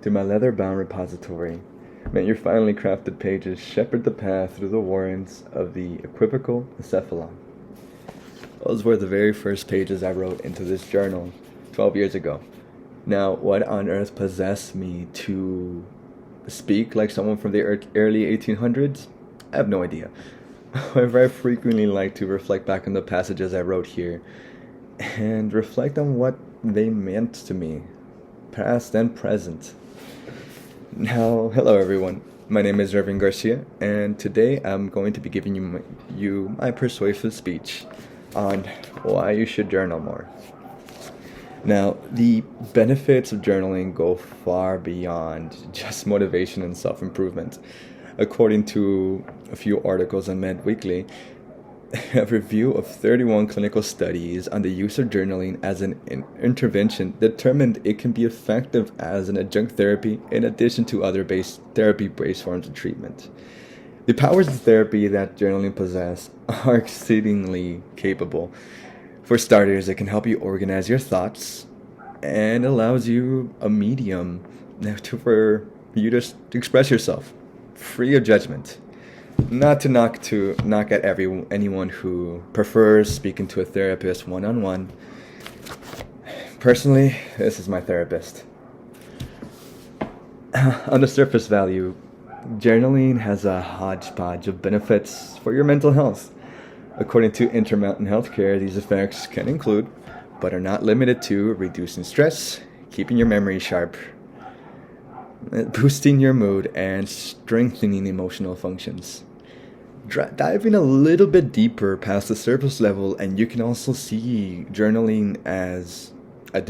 to my leather-bound repository. May your finely crafted pages shepherd the path through the warrens of the equivocal encephalon. Those were the very first pages I wrote into this journal 12 years ago. Now, what on earth possessed me to speak like someone from the early 1800s? I have no idea. However, I frequently like to reflect back on the passages I wrote here and reflect on what they meant to me, past and present. Now, hello everyone. My name is Irving Garcia, and today I'm going to be giving you my persuasive speech on why you should journal more. Now, the benefits of journaling go far beyond just motivation and self-improvement. According to a few articles on Med Weekly, a review of 31 clinical studies on the use of journaling as an intervention determined it can be effective as an adjunct therapy in addition to other therapy-based forms of treatment. The powers of therapy that journaling possess are exceedingly capable. For starters, it can help you organize your thoughts and allows you a medium for you to express yourself, free of judgment. Not to knock at anyone who prefers speaking to a therapist one-on-one. Personally, this is my therapist. On the surface value, journaling has a hodgepodge of benefits for your mental health. According to Intermountain Healthcare, these effects can include, but are not limited to, reducing stress, keeping your memory sharp, boosting your mood, and strengthening emotional functions. Diving a little bit deeper past the surface level, and you can also see journaling as a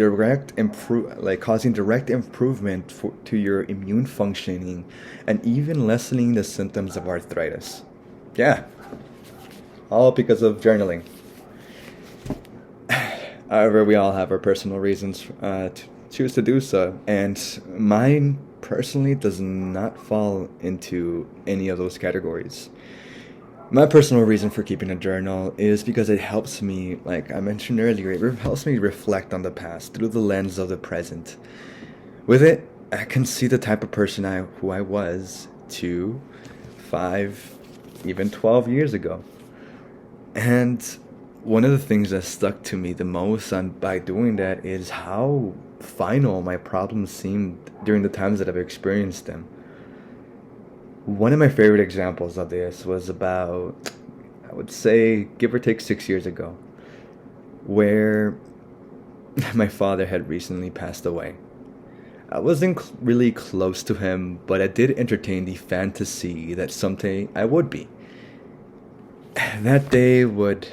causing direct improvement to your immune functioning, and even lessening the symptoms of arthritis. Yeah, all because of journaling. However, we all have our personal reasons to choose to do so, and mine personally does not fall into any of those categories. My personal reason for keeping a journal is because it helps me, like I mentioned earlier, it helps me reflect on the past through the lens of the present. With it, I can see the type of person who I was 2, 5, even 12 years ago. And one of the things that stuck to me the most by doing that is how final my problems seemed during the times that I've experienced them. One of my favorite examples of this was about, I would say, give or take 6 years ago, where my father had recently passed away. I wasn't really close to him, but I did entertain the fantasy that someday I would be. That day would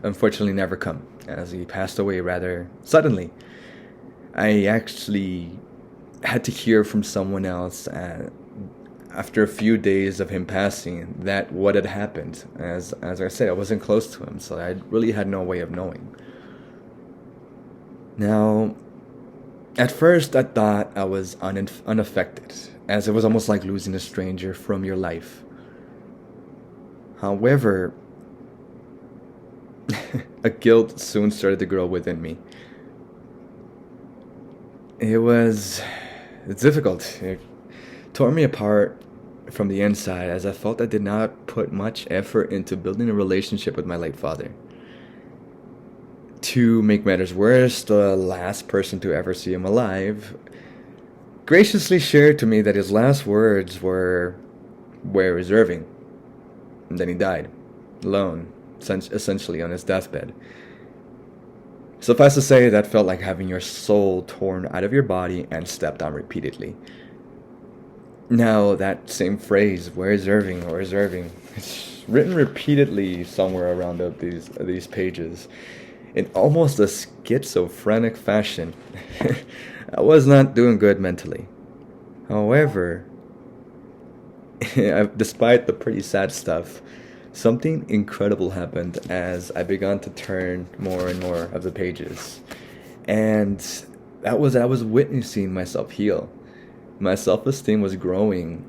unfortunately never come, as he passed away rather suddenly. I actually had to hear from someone else after a few days of him passing that what had happened. As I said, I wasn't close to him, so I really had no way of knowing. Now, at first I thought I was unaffected, as it was almost like losing a stranger from your life. However, a guilt soon started to grow within me. It's difficult. It tore me apart from the inside, as I felt I did not put much effort into building a relationship with my late father. To make matters worse, the last person to ever see him alive graciously shared to me that his last words were, "Where is Irving?" And then he died, alone, essentially on his deathbed. Suffice to say, that felt like having your soul torn out of your body and stepped on repeatedly. Now, that same phrase, "Where's Irving? Where's Irving?" It's written repeatedly somewhere around these pages in almost a schizophrenic fashion. I was not doing good mentally. However, despite the pretty sad stuff, something incredible happened as I began to turn more and more of the pages. And I was witnessing myself heal. My self-esteem was growing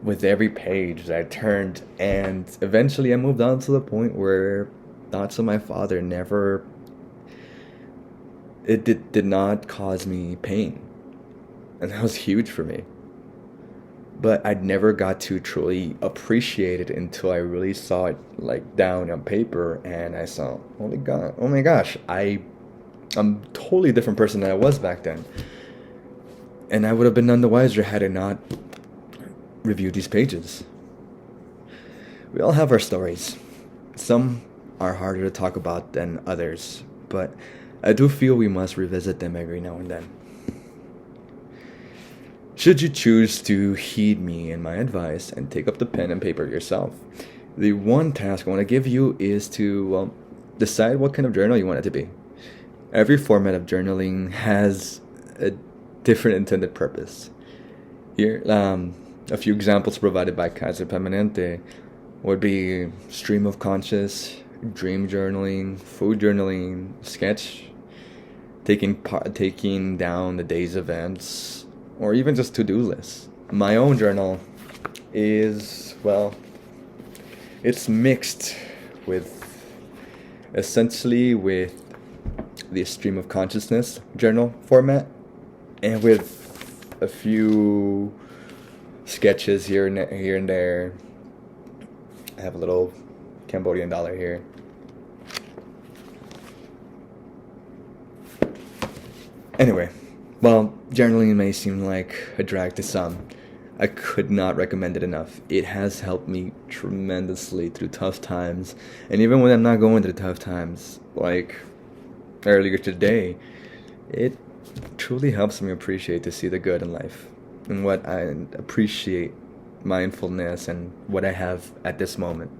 with every page that I turned, and eventually I moved on to the point where thoughts of my father did not cause me pain. and that was huge for me. But I never got to truly appreciate it until I really saw it like down on paper, and I saw, oh my gosh, I'm a totally different person than I was back then. And I would have been none the wiser had I not reviewed these pages. We all have our stories. Some are harder to talk about than others, but I do feel we must revisit them every now and then. Should you choose to heed me and my advice and take up the pen and paper yourself, the one task I want to give you is to decide what kind of journal you want it to be. Every format of journaling has a different intended purpose. Here, a few examples provided by Kaiser Permanente would be stream of conscious, dream journaling, food journaling, sketch, taking down the day's events, or even just to-do lists. My own journal is, well, it's mixed with, essentially with the stream of consciousness journal format, and with a few sketches here and there. I have a little Cambodian dollar here. Anyway, while journaling may seem like a drag to some, I could not recommend it enough. It has helped me tremendously through tough times, and even when I'm not going through tough times, like earlier today, it truly helps me appreciate to see the good in life, and what I appreciate mindfulness and what I have at this moment.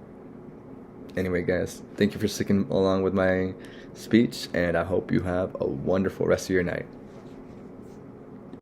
Anyway, guys, thank you for sticking along with my speech, and I hope you have a wonderful rest of your night.